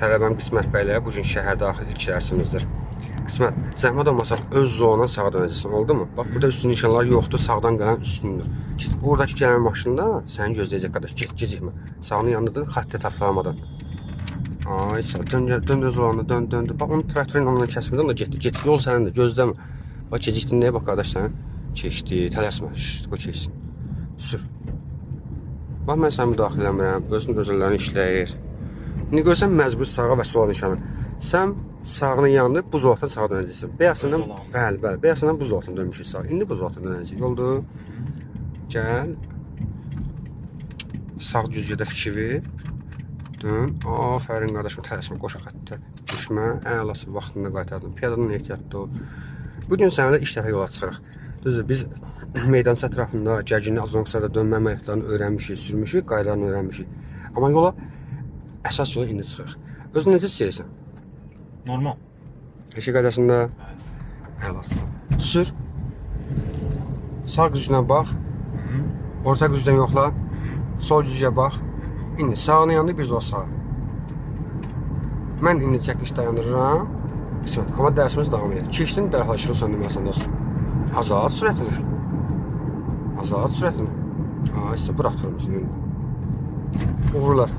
tələbəm Qismət bəylə bugün şəhər daxil ilk dərsimizdir. Qismət, zəhmət olmasa öz zona sağa dönəcəksən, oldu mu? Bax, burada üstün nişanlar yoxdur, sağdan gələn üstündür. Oradakı gələn maşında səni gözləyəcək qardaş, gecikmə. Sağını yandıdır, xəttə taflamadan. Ay sağ, dön öz olanda, dön. Bax, onun traktorun ondan kəsmədən da getdi. Yol sənindir, gözləmə. Bax, gecikdin, nəyə bax qardaş sənin? Keçdi, tələsmə, qoy keçsin. Sür. Bax, mən səni müdaxilə eləmirəm, özün özəllərini işləyir. İndi görsən, məcbur sağa və sola nişanı. Sən sağını yandı, buz olaqdan sağa dönəcəksən. Bəyəxsından, bəli, bəyəxsından buz olaqdan dönmüşük sağa. İndi buz olaqdan dönəcək, yoldur. Gəl. Sağ düzgədə fikri. Dön. Afərin qardaşım, tələsmə, qoşa xəttə. Düşmə, əlası vaxtında qaytardın. Piyadanın ehtiyatda ol. Bugün sənələ ilk dəfə yola çıxırıq. Düzdür, biz meydançı ətrafında gərginli azonqslarda dönmə məqdərlərini öyrənmişik, sürmüşük, qaydalarını öyrənmişik. Amma yola, əsas yola indi çıxırıq. Özün necə istəyirsən? Normal. Eşik qaydasında əlasın. Sür. Sağ gücünə bax. Orta gücdən yoxla. Sol gücə bax. İndi sağını yandı, bir zola sağa. Mən indi çəkiliş dayandırıram. Qismət, amma dərsimiz davam edir. Keçdin, dərhal işığı söndürməsən dostum. Azad sürətini. Azad sürətini. Ay, isə bıraq turmuzun indi. Uğurlar.